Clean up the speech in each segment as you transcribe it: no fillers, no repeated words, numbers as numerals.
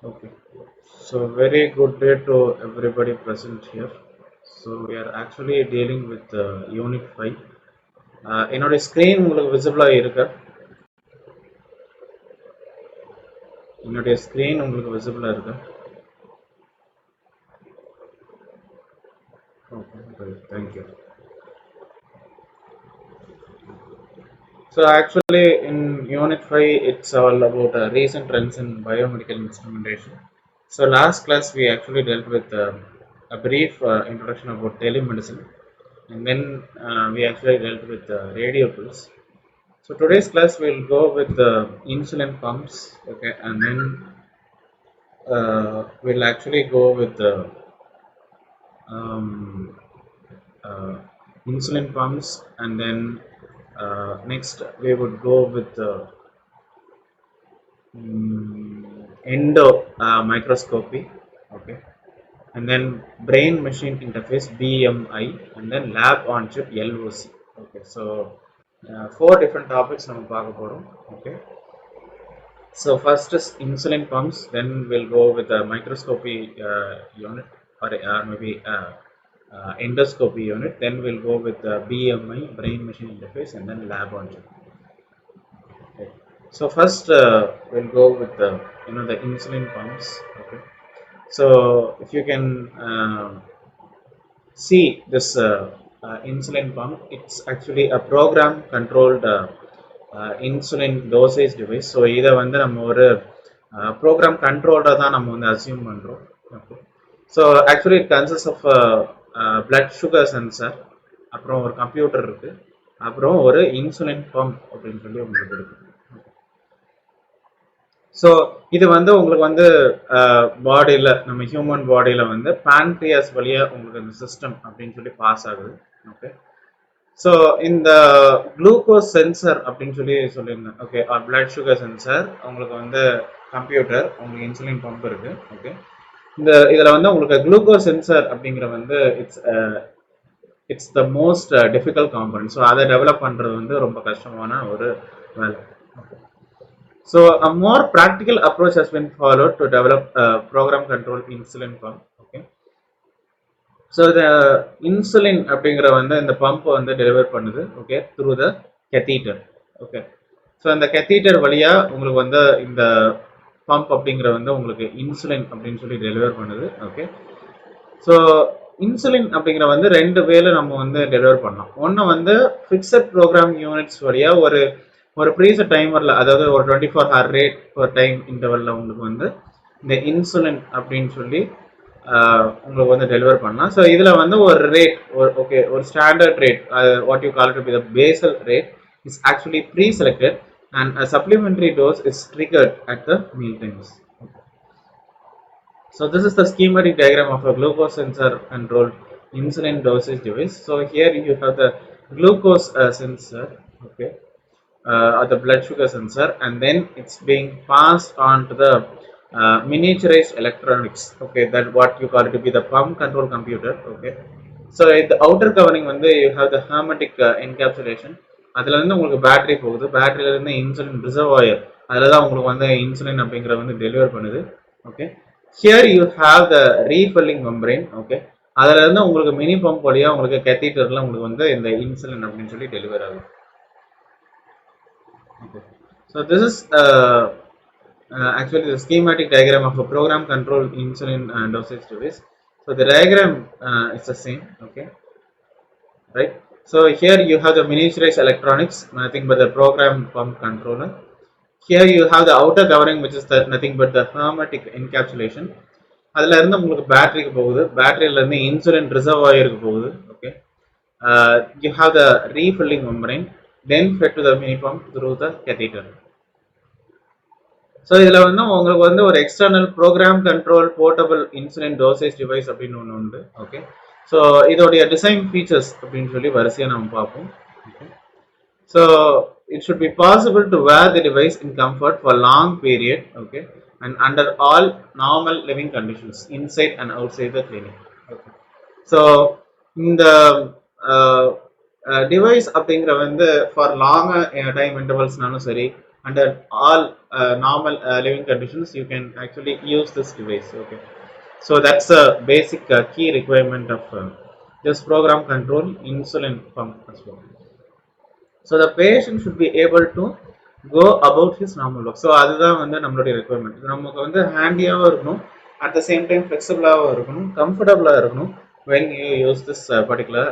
Okay. So very good day to everybody present here. So we are actually dealing with Unit 5. என்னோட screen உங்களுக்கு விசிபிளாக இருக்கா? என்னுடைய screen உங்களுக்கு விசிபிளாக இருக்கா? Okay, great. Thank you. So actually in Unit 5, it's all about recent trends in biomedical instrumentation. So last class we actually dealt with a brief introduction about telemedicine, and then we actually dealt with radio pulse. So today's class will go with the insulin pumps, okay, and then we'll actually go with the um, uh, insulin pumps, and then next we would go with the endo microscopy, okay, and then brain machine interface BMI, and then lab on chip LOC. Okay, so four different topics நம்ம பார்க்க போறோம். Okay, so first is insulin pumps, then we'll go with the microscopy unit, or maybe endoscopy unit, then we'll go with the BMI, brain machine interface, and then lab on chip. Okay. So first we'll go with the the insulin pumps. Okay, so if you can see this insulin pump, it's actually a program controlled insulin dosage device. So இதை வந்து நம்ம ஒரு program controller தான் நம்ம வந்து assume பண்றோம். Okay. So actually it consists of blood sugar sensor, அப்புறம் ஒரு கம்ப்யூட்டர் இருக்கு, அப்புறம் ஒரு இன்சுலின் பம்ப் அப்படின்னு சொல்லி உங்களுக்கு இருக்கு. ஸோ இது வந்து உங்களுக்கு வந்து பாடியில், நம்ம ஹியூமன் பாடியில் வந்து பேன்க்ரியாஸ் வழியாக உங்களுக்கு இந்த சிஸ்டம் அப்படின்னு சொல்லி பாஸ் ஆகுது. ஓகே, ஸோ இந்த குளுக்கோஸ் சென்சர் அப்படின்னு சொல்லி சொல்லியிருந்தேன். ஓகே, பிளட் சுகர் சென்சர், உங்களுக்கு வந்து கம்ப்யூட்டர், உங்களுக்கு இன்சுலின் பம்ப் இருக்கு. ஓகே, இந்த இதில் வந்து உங்களுக்கு குளுக்கோஸ் சென்சர் அப்படிங்கிற வந்து it's the most difficult component. So அதை டெவலப் பண்ணுறது வந்து ரொம்ப கஷ்டமான ஒரு வேலை. So a more practical approach has been followed to develop a program controlled insulin pump. Okay. So the insulin அப்படிங்கிற வந்து இந்த பம்ப் வந்து டெலிவர் பண்ணுது. Okay, through the catheter. Okay, so அந்த catheter வழியா உங்களுக்கு வந்து இந்த பம்ப் அப்படிங்கிற வந்து உங்களுக்கு இன்சுலின் அப்படின்னு சொல்லி டெலிவர் பண்ணுது. ஓகே, ஸோ இன்சுலின் அப்படிங்கிற வந்து ரெண்டு வேலை நம்ம வந்து டெலிவர் பண்ணலாம். ஒன்று வந்து ஃபிக்ஸட் ப்ரோக்ராம் யூனிட்ஸ் வழியா ஒரு ப்ரீசெட் டைமரில், அதாவது ஒரு 24 hour ரேட் பர் டைம் இன்டர்வலில் உங்களுக்கு வந்து இந்த இன்சுலின் அப்படின்னு சொல்லி உங்களுக்கு வந்து டெலிவர் பண்ணலாம். ஸோ இதில் வந்து ஒரு ரேட், ஓகே, ஒரு standard rate, what you call it be the basal rate is actually pre selected and a supplementary dose is triggered at the meal times. So this is the schematic diagram of a glucose sensor controlled insulin dosage device. So here you have the glucose sensor, okay, or the blood sugar sensor, and then it's being passed on to the miniaturized electronics. Okay, that what you call it to be the pump control computer. Okay, so the outer covering வந்து you have the hermetic encapsulation. அதுல இருந்து உங்களுக்கு battery போகுது, பேட்டரியில இருந்து insulin reservoir, அதுல தான் உங்களுக்கு வந்து இன்சுலின் அப்படிங்கிற வந்து டெலிவர் பண்ணுது. Okay, here you have the refilling membrane. Okay, அதுல இருந்து உங்களுக்கு மினி பம்ப் வழியா உங்களுக்கு கேத்தீட்டர்ல உங்களுக்கு வந்து இந்த இன்சுலின் அப்படின்னு சொல்லி டெலிவர் ஆகும். Okay. So this is actually the schematic diagram of a program controlled insulin dosage device. So the diagram is the same. Okay, right. So here you have the miniaturized electronics, nothing but the program pump controller. Here you have the outer covering, which is the nothing but the hermetic encapsulation. அதில் இருந்து உங்களுக்கு பேட்டரிக்கு போகுது, பேட்டரியில இருந்து insulin ரிசர்வாயருக்கு போகுது. Okay, you have the refilling membrane, then fed to the mini pump through the catheter. So இதில் வந்து உங்களுக்கு வந்து ஒரு external program control portable insulin dosage device அப்படின்னு ஒன்று உண்டு. ஓகே, ஸோ இதோடைய டிசைன் ஃபீச்சர்ஸ் அப்படின்னு சொல்லி வரிசையாக நம்ம பார்ப்போம். Okay, so it should be possible to wear the device in comfort for long period, okay, and under all normal living conditions inside and outside the clinic. Okay, so இந்த device அப்படிங்கிற வந்து for long time இன்டர்வல்ஸ்னாலும் சரி, under all normal living conditions you can actually use this device. Okay, so that's a basic key requirement of this program control insulin pump as well. So the patient should be able to go about his normal work. So அதுதான் வந்து நம்மளுடைய requirement. நமக்கு வந்து handy-ஆவும் இருக்கணும், at the same time flexible-ஆவும் இருக்கணும், comfortable-ஆ இருக்கணும் when you use this particular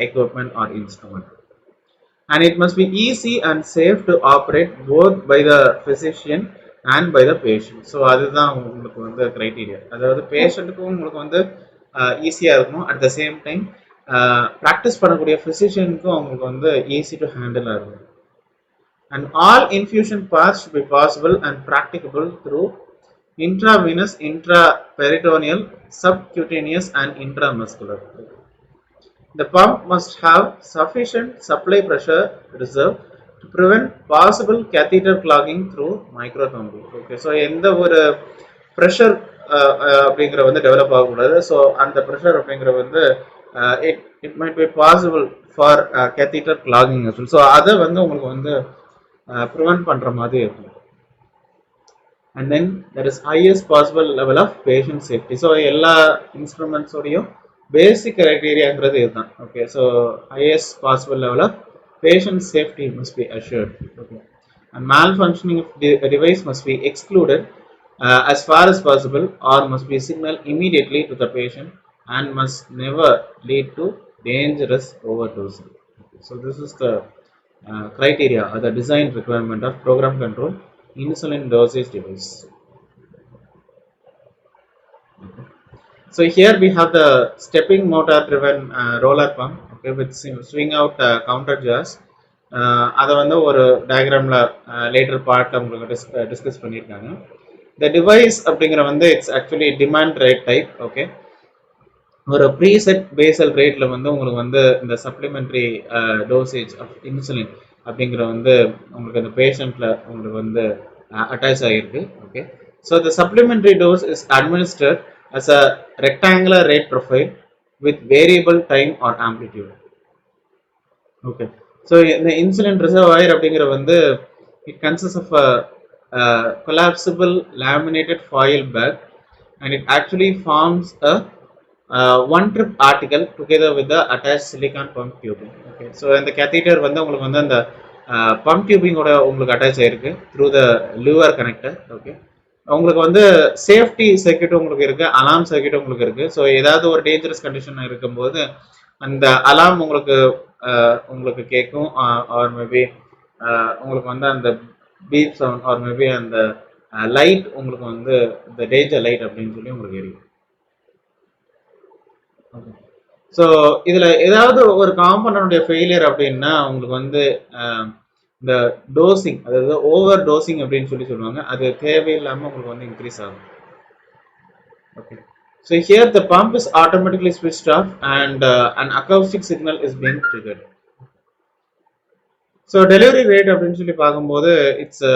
equipment or instrument. And it must be easy and safe to operate both by the physician and by the patient. So அதுதான் உங்களுக்கு வந்து criteria. அதாவது பேஷண்ட்டுக்கும் உங்களுக்கு வந்து ஈஸியாக இருக்கணும், at the same time practice பண்ணக்கூடிய ஃபிசிஷியனுக்கும் அவங்களுக்கு வந்து ஈஸி டு ஹேண்டில் ஆகும். And all infusion paths should be possible and practicable through intravenous, intraperitoneal, subcutaneous and intramuscular. The pump must have sufficient supply pressure reserve to prevent possible catheter clogging through microthrombus. Okay, so எந்த ஒரு pressure அப்படிங்கிற வந்து develop ஆகக்கூடாது. So அந்த pressure அப்படிங்கிற வந்து it might be possible for catheter clogging as well. So அதை வந்து உங்களுக்கு வந்து prevent பண்ற மாதிரி இருக்கும். And then there is highest possible level of patient safety. So எல்லா instruments ஓடையும் basic criteriaங்கிறது இதுதான். Okay, so highest possible level of patient safety must be assured. Okay, and malfunctioning of the device must be excluded as far as possible or must be signaled immediately to the patient and must never lead to dangerous overdosing. So this is the criteria or the design requirement of program control insulin dosage device. Okay. So here we have the stepping motor driven roller pump, okay, with swing out counter jars. அதை வந்து ஒரு டயக்ராம்ல later பார்ட்ல உங்களுக்கு discuss பண்ணியிருக்காங்க. The device அப்படிங்கிற வந்து it's actually demand rate type. Okay, ஒரு preset Basel ரேட்ல வந்து உங்களுக்கு வந்து இந்த சப்ளிமெண்ட்ரி டோசேஜ் ஆஃப் இன்சுலின் அப்படிங்கிற வந்து உங்களுக்கு அந்த பேஷண்ட்ல உங்களுக்கு வந்து அட்டாச் ஆகிருக்கு. Okay, so the supplementary dose is administered as a rectangular rate profile with variable time or amplitude. Okay, so the insulin reservoir அப்படிங்கிற வந்து it consists of a collapsible laminated foil bag and it actually forms a one trip article together with the attached silicone pump tubing. Okay, so இந்த catheter வந்து உங்களுக்கு வந்து அந்த pump tubing ஓட உங்களுக்கு attach ஆயிருக்கு through the lever connector. Okay, உங்களுக்கு வந்து சேஃப்டி சர்க்யூட் உங்களுக்கு இருக்கு, அலாம் சர்க்யூட் உங்களுக்கு இருக்கு. ஸோ ஏதாவது ஒரு டேஞ்சரஸ் கண்டிஷன் இருக்கும்போது அந்த அலாம் உங்களுக்கு கேட்கும், ஆர் மேபி உங்களுக்கு வந்து அந்த பீப் சவுண்ட் ஆர் மேபி அந்த லைட் உங்களுக்கு வந்து இந்த டேஞ்சர் லைட் அப்படின்னு சொல்லி உங்களுக்கு எரியும். ஸோ இதுல ஏதாவது ஒரு காம்பனன்ட் ஃபெயிலியர் அப்படின்னா உங்களுக்கு வந்து இந்த டோசிங், அதாவது ஓவர் டோசிங் அப்படின்னு சொல்லி சொல்லுவாங்க, அது தேவையில்லாமல் உங்களுக்கு வந்து இன்க்ரீஸ் ஆகும். Okay, so here the pump is automatically switched off and an acoustic signal is being triggered. So delivery rate அப்படின்னு சொல்லி பார்க்கும்போது it's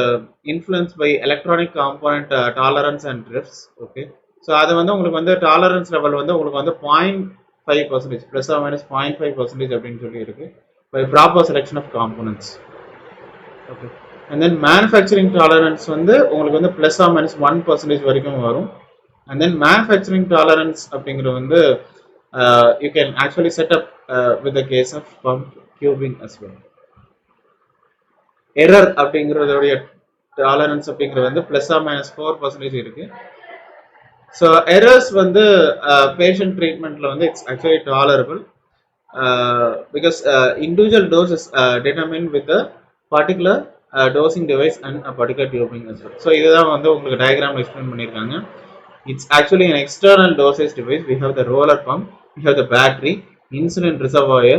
influence by electronic component tolerance and drifts. Okay, so அது வந்து உங்களுக்கு வந்து டாலரன்ஸ் லெவல் வந்து உங்களுக்கு வந்து 0.5% ப்ளஸ் ஆர் மைனஸ் 0.5% அப்படின்னு சொல்லி இருக்கு by proper selection of components. Okay, and then manufacturing tolerance வந்து உங்களுக்கு வந்து plus or minus 1% வரைக்கும் வரும். And then manufacturing tolerance அப்படிங்கிறது வந்து you can actually set up with the case of pump tubing as well. Error அப்படிங்கிறதோடைய tolerance அப்படிங்கிறது வந்து plus or minus 4% இருக்கு. So errors வந்து patient treatmentல வந்து it's actually tolerable because individual dose is determined with the particular dosing device and a particular tubing as well. So இதுதான் வந்து உங்களுக்கு டயக்ராம்ல explain பண்ணிருக்காங்க. It's actually an external dosage device. We have the roller pump, we have the battery, insulin reservoir,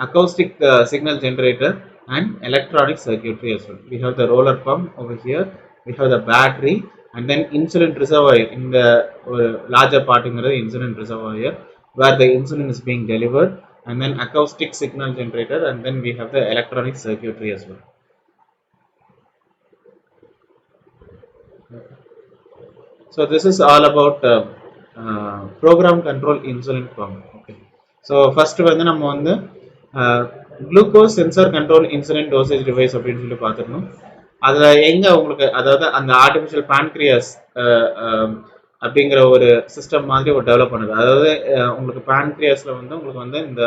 acoustic signal generator and electronic circuitry as well. We have the roller pump over here, we have the battery and then insulin reservoir in the larger part in the insulin reservoir where the insulin is being delivered, and then acoustic signal generator, and then we have the electronic circuitry as well. So this is all about program control insulin pump. Okay, so first வந்து நம்ம வந்து glucose sensor control insulin dosage device அப்படின்னு சொல்லி பார்த்துக்கணும். அதுல எங்க உங்களுக்கு அதாவது அந்த ஆர்டிஃபிஷியல் பான்கிரியாஸ் அப்படிங்கிற ஒரு சிஸ்டம் மாதிரி ஒரு டெவலப் பண்ணுது. அதாவது உங்களுக்கு பான்கிரியாஸ்ல வந்து உங்களுக்கு வந்து இந்த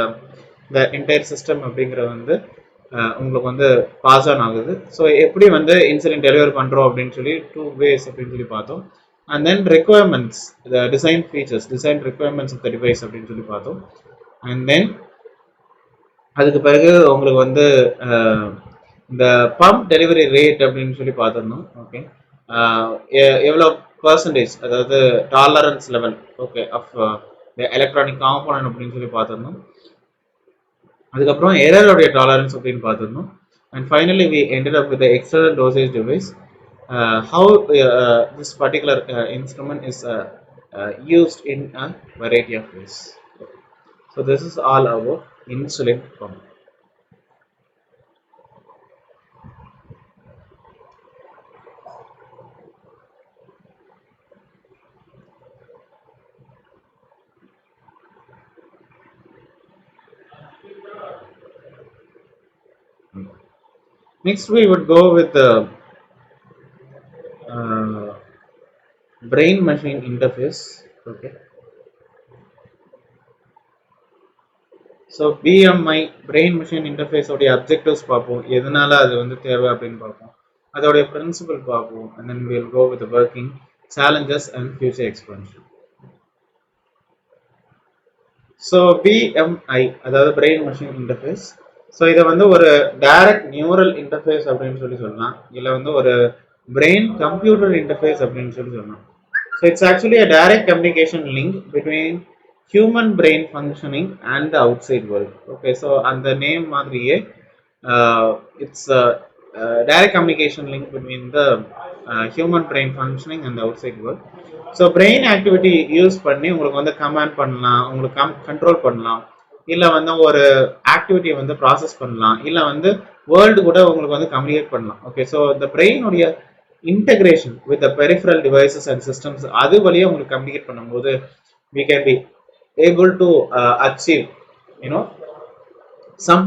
இந்த என்டையர் சிஸ்டம் அப்படிங்கிற வந்து உங்களுக்கு வந்து பாஸ் ஆன் ஆகுது. ஸோ எப்படி வந்து இன்சுலின் டெலிவர் பண்றோம் அப்படின்னு சொல்லி 2 ways அப்படின்னு சொல்லி பார்த்தோம். And then requirements, the design features, design requirements of the device அப்படின்னு சொல்லி பார்த்தோம். அண்ட் தென் அதுக்கு பிறகு உங்களுக்கு வந்து இந்த பம்ப் டெலிவரி ரேட் அப்படின்னு சொல்லி பார்த்துருந்தோம். ஓகே, எவ்வளோ பர்சன்டேஜ், அதாவது tolerance level okay of electronic component அப்படின்னு சொல்லி பார்த்துருந்தோம். அதுக்கப்புறம் எரருடைய டாலரன்ஸ் அப்படின்னு பார்த்துருந்தோம். And finally we ended up with external dosage device, how this particular instrument is used in a variety of ways. So this is all about insulin pump. Next we would go with the brain machine interface. Okay, so BMI brain machine interface உடைய objectives பார்ப்போம், எதனால அது வந்து தேவை அப்படின்னு பார்ப்போம், அதோடைய principle பார்ப்போம். And then will go with working challenges and future expansion. So BMI அதாவது பிரெயின் மிஷின் இன்டர்ஃபேஸ். ஸோ இதை வந்து ஒரு டைரக்ட் நியூரல் இன்டர்ஃபேஸ் அப்படின்னு சொல்லி சொல்லலாம், இல்லை வந்து ஒரு பிரெயின் கம்ப்யூட்டர் இன்டர்ஃபேஸ் அப்படின்னு சொல்லி சொல்லலாம். So it's actually a direct communication link between human brain functioning and the outside world. Okay, so and the name madriye it's a direct communication link between the human brain functioning and the outside world. So brain activity use பண்ணி உங்களுக்கு வந்து command பண்ணலாம், உங்களுக்கு control பண்ணலாம், இல்ல வந்து ஒரு ஆக்டிவிட்டியை வந்து ப்ராசஸ் பண்ணலாம், இல்ல வந்து வேர்ல்டு கூட உங்களுக்கு வந்து கம்யூனிகேட் பண்ணலாம். ஓகே, ஸோ இந்த பிரெயின் உடைய integration with the peripheral devices and systems அது வழியாக உங்களுக்கு கம்யூனிகேட் பண்ணும்போது we can be able to achieve some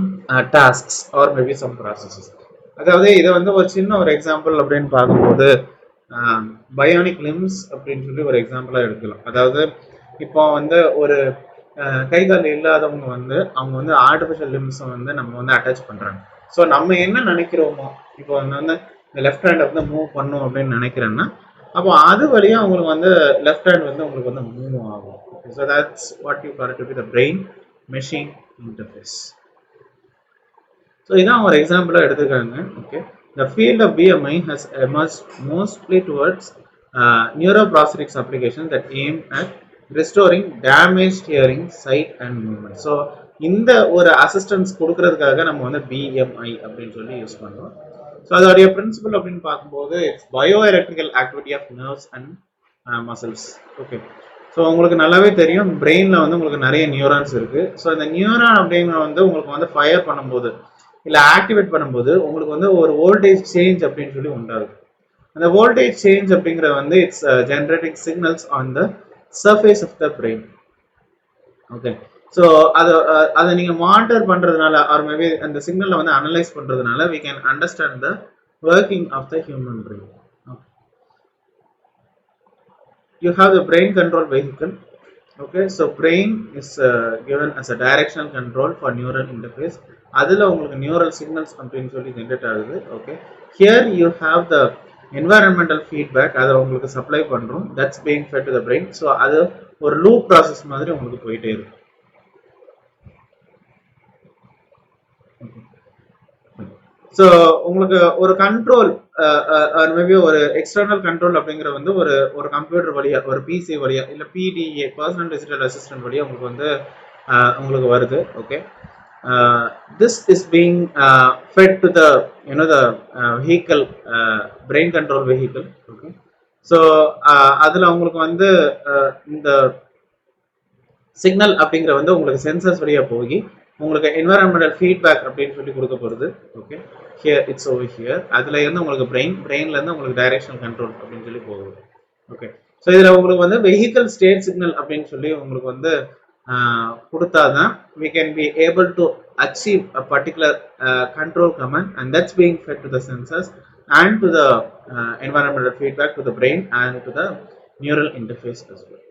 tasks or maybe some processes. அதாவது இதை வந்து ஒரு சின்ன ஒரு எக்ஸாம்பிள் அப்படின்னு பார்க்கும்போது பயோனிக் லிம்ஸ் அப்படின்னு சொல்லி ஒரு எக்ஸாம்பிளா எடுக்கலாம். அதாவது இப்போ வந்து ஒரு கை கால் இல்லாதவங்க வந்து அவங்க வந்து ஆர்டிஃபிஷியல் லிம்ஸை வந்து நம்ம வந்து அட்டாச் பண்றாங்க. ஸோ நம்ம என்ன நினைக்கிறோமோ, இப்போ வந்து இந்த லெஃப்ட் ஹேண்டை வந்து மூவ் பண்ணும் அப்படின்னு நினைக்கிறேன்னா அப்போ அது வழியாக உங்களுக்கு வந்து லெஃப்ட் ஹேண்ட் வந்து உங்களுக்கு வந்து மூவ் ஆகும். So that's what you call it to be the brain machine interface. So இதான் ஒரு எக்ஸாம்பிளா எடுத்துக்காங்க. Okay, the field of BMI has emerged mostly towards neuroprosthetics applications that aim at restoring damaged hearing, sight and movement. So இந்த ஒரு assistance கொடுக்கறதுக்காக நம்ம வந்து BMI அப்படின்னு சொல்லி யூஸ் பண்றோம். ஸோ அதோடைய பிரின்சிபல் அப்படின்னு பார்க்கும்போது it's bio electrical activity of nerves and muscles. Okay, so உங்களுக்கு நல்லாவே தெரியும் பிரெயினில் வந்து உங்களுக்கு நிறைய நியூரான்ஸ் இருக்கு. ஸோ இந்த நியூரான் அப்படிங்கிற வந்து உங்களுக்கு வந்து ஃபயர் பண்ணும்போது இல்லை ஆக்டிவேட் பண்ணும்போது உங்களுக்கு வந்து ஒரு வோல்டேஜ் சேஞ்ச் அப்படின்னு சொல்லி உண்டாகுது. அந்த வோல்டேஜ் சேஞ்ச் அப்படிங்கிறது வந்து it's generating signals on the surface of the brain. Okay, so அதை நீங்கள் மானிட்டர் பண்ணுறதுனால ஆர் மேபி அந்த சிக்னலை வந்து அனலைஸ் பண்ணுறதுனால we can understand the working of the human brain. Okay. You have the brain control vehicle. Okay, so brain is given as a directional control for neural interface. அதில் உங்களுக்கு neural signals அப்படின்னு சொல்லி generate ஆகுது. Okay, here you have the environmental feedback, அதை உங்களுக்கு supply பண்ணுறோம், that's being fed to the brain. So அது ஒரு லூப் ப்ராசஸ் மாதிரி உங்களுக்கு போயிட்டே இருக்கும். ஸோ உங்களுக்கு ஒரு கண்ட்ரோல் மேபி ஒரு எக்ஸ்டர்னல் கண்ட்ரோல் அப்படிங்கிற வந்து ஒரு கம்ப்யூட்டர் வழியா, ஒரு பிசி வழியா, இல்லை PDA பர்சனல் டிஜிட்டல் அசிஸ்டன்ட் வழியா உங்களுக்கு வந்து உங்களுக்கு வருது. Okay, this is being fed to the the vehicle, brain control vehicle. Okay, so அதுல உங்களுக்கு வந்து இந்த சிக்னல் அப்படிங்கிற வந்து உங்களுக்கு சென்சர்ஸ் வழியா போய் உங்களுக்கு என்வரான்மெண்டல் ஃபீட்பேக் அப்படின்னு சொல்லி கொடுக்க போகிறது. Okay, here it's over here. அதுல இருந்து உங்களுக்கு பிரெயின்ல இருந்து உங்களுக்கு டைரக்ஷனல் கண்ட்ரோல் அப்படின்னு சொல்லி போகுது. ஓகே, ஸோ இதுல உங்களுக்கு வந்து வெஹிக்கல் ஸ்டேட் சிக்னல் அப்படின்னு சொல்லி உங்களுக்கு வந்து கொடுத்தாதான் we can be able to achieve a particular control command and that's being fed to the sensors and to the environmental feedback to the brain and to the neural interface as well.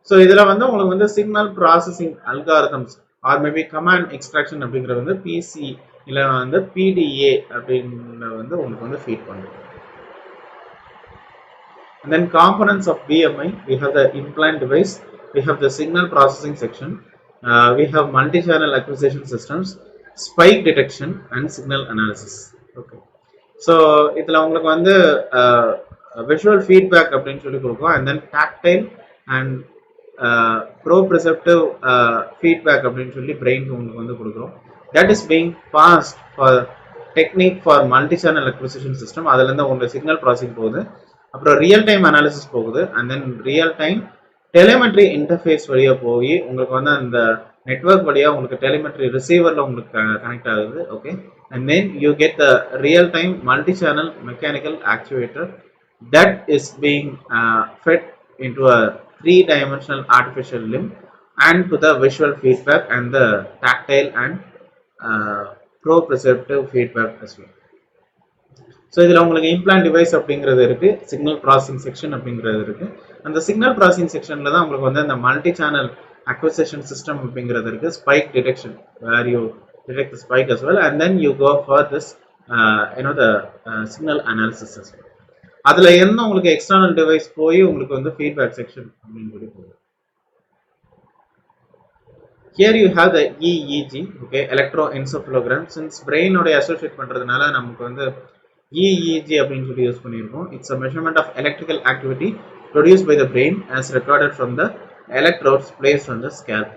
So இதில் வந்து உங்களுக்கு வந்து signal processing algorithms or maybe command extraction அப்படிங்கிறது வந்து PC இல்லை வந்து PTA அப்படின்னு வந்து உங்களுக்கு வந்து ஃபீட் பண்ணும். And then components of BMI, we have the implant device, we have the signal processing section, we have multi-channel acquisition systems, spike detection and signal analysis. Okay. So இதில் உங்களுக்கு வந்து visual feedback அப்படின்னு சொல்லி கொடுக்கும், and then tactile and proprioceptive feedback அப்படின்னு சொல்லி பிரெயினுக்கு உங்களுக்கு வந்து கொடுக்குறோம். That is being passed for technique for multi-channel acquisition system. அதுலேருந்து உங்களுக்கு சிக்னல் ப்ராசஸிங் போகுது, அப்புறம் ரியல் டைம் அனாலிசிஸ் போகுது, and then real time telemetry interface வழியாக போய் உங்களுக்கு வந்து அந்த நெட்வொர்க் வழியாக உங்களுக்கு டெலிமெட்ரி ரிசீவரில் உங்களுக்கு கனெக்ட் ஆகுது. Okay, and then you get the real time multi channel mechanical actuator that is being fed into a 3-dimensional artificial limb and to the visual feedback and the tactile and proprioceptive feedback as well. So இதில் உங்களுக்கு implant device அப்படிங்கிறது இருக்குது, signal processing section அப்படிங்கிறது இருக்குது. அந்த signal processing செக்ஷனில் தான் உங்களுக்கு வந்து அந்த மல்டி சேனல் அக்விசிஷன் சிஸ்டம் அப்படிங்கிறது இருக்குது, spike detection where you detect the spike as well, and then you go for this the signal analysis as well. அதில் என்ன உங்களுக்கு எக்ஸ்டர்னல் டிவைஸ் போய் உங்களுக்கு வந்து ஃபீட்பேக் செக்ஷன் அப்படின்னு சொல்லி போகுது. Here you have the EEG, okay, electroencephalogram. Since brain ஓட அசோசியேட் பண்றதுனால நமக்கு வந்து EEG அப்படின்னு சொல்லி யூஸ் பண்ணியிருக்கோம். It's a measurement of electrical activity produced by the brain as recorded from the electrodes placed on the scalp.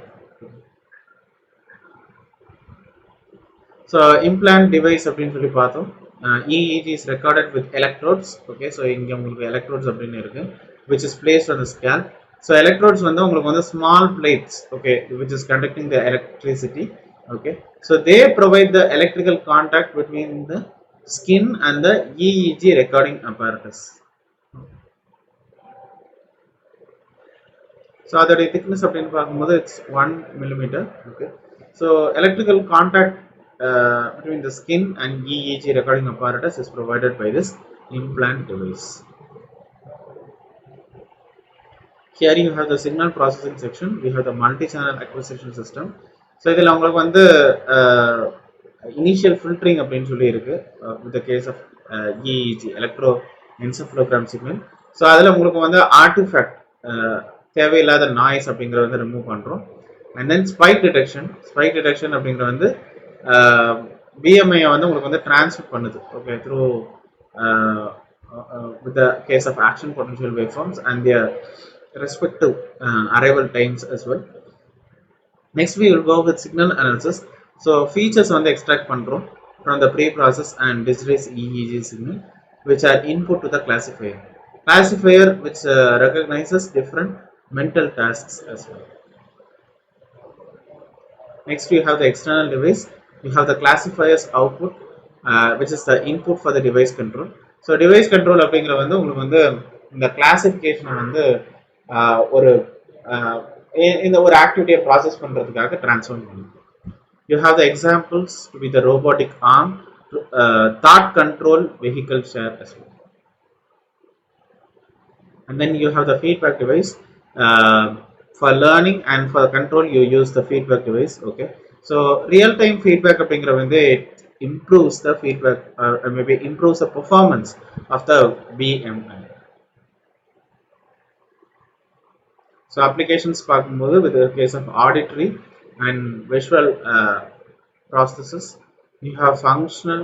So implant device அப்படின்னு சொல்லி பார்த்தோம். EEG is recorded with electrodes. Okay, so இங்க உங்களுக்கு electrodes அப்படின்னு இருக்கு, which is placed on the scalp. So electrodes வந்து உங்களுக்கு வந்து small plates, okay, which is conducting the electricity. Okay, so they provide the electrical contact between the skin and the EEG recording apparatus. So அதோட thickness அப்படின்னு பார்க்கும்போது it's 1 millimeter. Okay, so electrical contact between the skin and EEG recording apparatus is provided by this implant device. Here you have the signal processing section, we have the multi-channel acquisition system. So இதில் உங்களுக்கு வந்து initial filtering அப்படின்னு சொல்லி இருக்கு with the case of EEG electroencephalogram signal. So அதில் உங்களுக்கு வந்து artifact தேவையில்லாத நாய்ஸ் அப்படிங்கிறத வந்து ரிமூவ் பண்ணுறோம். அண்ட் தென் ஸ்பைக் டிடெக்ஷன் அப்படிங்கிற வந்து BMI வந்து உங்களுக்கு வந்து டிரான்ஸ்மிட் பண்ணுது, okay, through with the case of action potential waveforms and their respective arrival times as well. Next we will go with signal analysis. So features வந்து extract பண்றோம் from the pre-process and discrete EEG signal which are input to the classifier which recognizes different mental tasks as well. Next you have the external device, you have the classifier's output which is the input for the device control. So device control அப்படிங்கிற வந்து உங்களுக்கு வந்து இந்த கிளாசிஃபிகேஷனை வந்து ஒரு இந்த ஒரு ஆக்டிவிட்டியை process பண்ணுறதுக்காக ட்ரான்ஸ்ஃபார்ம் பண்ணும். You have the examples to be the robotic arm, thought control, vehicle share as well. And then you have the feedback device. For learning and for control you use the feedback device. Okay, so real time feedback அப்படிங்கிற வந்து it improves the feedback or maybe improves the performance of the BMI. So applications பார்க்கும்போது with the case of auditory and visual processes, you have functional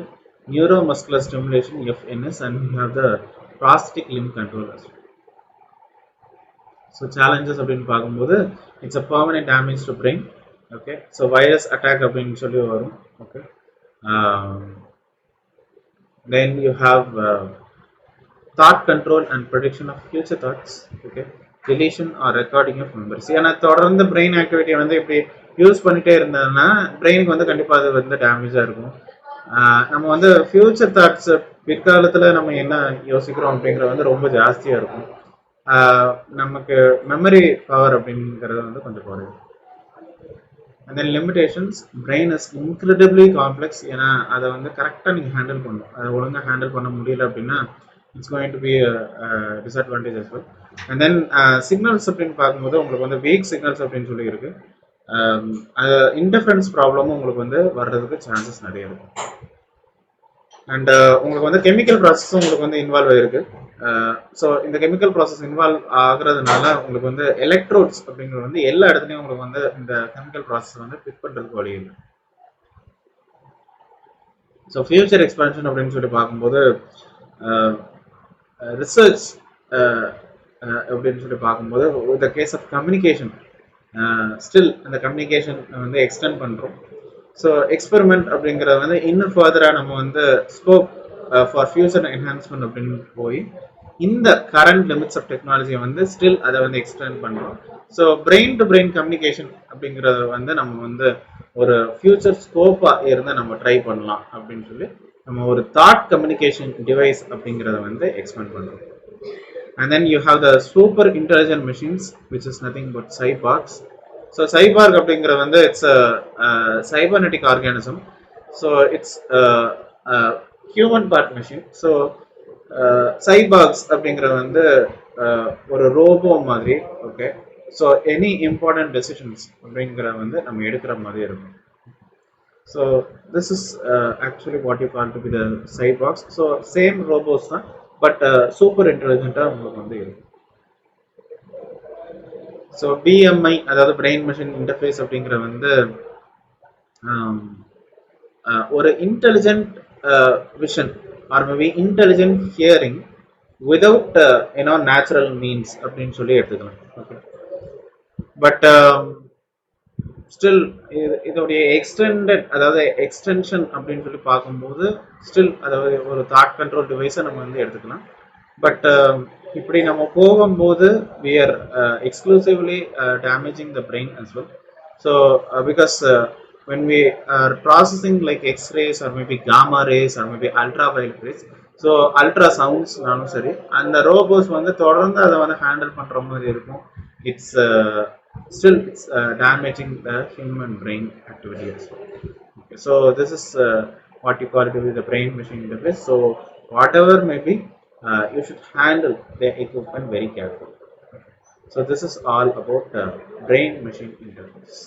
neuromuscular stimulation FNS, and you have the prosthetic limb control as well. So challenges அப்படின்னு பார்க்கும்போது it's a permanent damage to brain. Okay, so virus attack அப்படின்னு சொல்லி வரும். Okay, then you have thought control and prediction of future thoughts. Okay, deletion or recording of memories. ஏன்னா தொடர்ந்து brain activity வந்து இப்படி use பண்ணிட்டே இருந்ததுன்னா பிரெயினுக்கு வந்து கண்டிப்பாக அது வந்து டேமேஜாக இருக்கும். நம்ம வந்து ஃபியூச்சர் தாட்ஸ் பிற்காலத்தில் நம்ம என்ன யோசிக்கிறோம் அப்படிங்கிறது வந்து ரொம்ப ஜாஸ்தியாக இருக்கும். நமக்கு மெமரி பவர் அப்படிங்கிறது வந்து கொஞ்சம் குறையும். and then limitations, brain is incredibly complex. ஏன்னா அதை வந்து கரெக்டாக நீங்கள் ஹேண்டில் பண்ணணும். அதை ஒழுங்காக ஹேண்டில் பண்ண முடியல அப்படின்னா it's going to be disadvantage as well. And then signals அப்படின்னு பார்க்கும்போது உங்களுக்கு வந்து வீக் சிக்னல்ஸ் அப்படின்னு சொல்லி இருக்கு. இன்டர்ஃபரன்ஸ் ப்ராப்ளமும் உங்களுக்கு வந்து வர்றதுக்கு சான்சஸ் நிறைய இருக்கு. அண்ட் உங்களுக்கு வந்து கெமிக்கல் ப்ராசஸும் உங்களுக்கு வந்து இன்வால்வ் ஆயிருக்கு. ஸோ இந்த கெமிக்கல் ப்ராசஸ் இன்வால்வ் ஆகுறதுனால உங்களுக்கு வந்து எலக்ட்ரோட்ஸ் அப்படிங்கிறது வந்து எல்லா இடத்துலையும் உங்களுக்கு வந்து இந்த கெமிக்கல் ப்ராசஸ் வந்து பிக் பண்ணுறதுக்கு வழி இல்லை. ஸோ ஃபியூச்சர் எக்ஸ்பான்ஷன் அப்படின்னு சொல்லி பார்க்கும்போது ரிசர்ச் அப்படின்னு சொல்லி பார்க்கும்போது இந்த கேஸ் ஆஃப் கம்யூனிகேஷன் ஸ்டில் அந்த கம்யூனிகேஷன் வந்து எக்ஸ்டெண்ட் பண்ணுறோம். ஸோ எக்ஸ்பெரிமெண்ட் அப்படிங்கிறது வந்து இன்னும் ஃபர்தராக நம்ம வந்து ஸ்கோப் ஃபார் ஃபியூச்சர் என்ஹான்ஸ்மெண்ட் அப்படின்னு போய் இந்த கரண்ட் லிமிட்ஸ் ஆஃப் டெக்னாலஜியை வந்து ஸ்டில் அதை வந்து எக்ஸ்டெண்ட் பண்ணுறோம். So brain to brain communication அப்படிங்கிறத வந்து நம்ம வந்து ஒரு ஃபியூச்சர் ஸ்கோப்பாக இருந்து நம்ம ட்ரை பண்ணலாம் அப்படின்னு சொல்லி நம்ம ஒரு தாட் கம்யூனிகேஷன் டிவைஸ் அப்படிங்கிறத வந்து எக்ஸ்பெண்ட் பண்ணுறோம். And then you have the super intelligent machines, which is nothing but cyborgs. So cyborg அப்படிங்கிறது வந்து it's a cybernetic organism. So it's a human part machine. So cyborgs அப்படிங்கிறது வந்து ஒரு robot மாதிரி. Okay, so any important decisions அப்படிங்கிற வந்து நம்ம எடுக்கிற மாதிரி இருக்கும். So this is actually what you call to be the cyborgs. So same robots தான், பட் சூப்பர் இன்டெலிஜென்ட்டாக உங்களுக்கு வந்து இருக்கும். ஸோ பிஎம்ஐ அதாவது பிரெயின் மிஷின் இன்டர்ஃபேஸ் அப்படிங்கிற வந்து ஒரு intelligent vision or maybe intelligent hearing without natural means அப்படின்னு சொல்லி எடுத்துக்கலாம். ஓகே, பட் ஸ்டில் இதோடைய எக்ஸ்டெண்டட் அதாவது எக்ஸ்டென்ஷன் அப்படின்னு சொல்லி பார்க்கும்போது ஸ்டில் அதாவது ஒரு தாட் கண்ட்ரோல் டிவைஸை நம்ம வந்து எடுத்துக்கலாம். பட் இப்படி நம்ம போகும்போது we are exclusively damaging the brain as well. So because when we are processing like x-rays or maybe gamma rays or maybe ultraviolet rays, so ultrasounds நானும் சரி அந்த ரோபோஸ் வந்து தொடர்ந்து அதை வந்து ஹேண்டில் பண்ற மாதிரி இருக்கும். It's still it's damaging the human brain activity as well. Okay, so this is what you call to be the brain machine interface. So whatever may be, you should handle the equipment very carefully. So this is all about brain machine interface.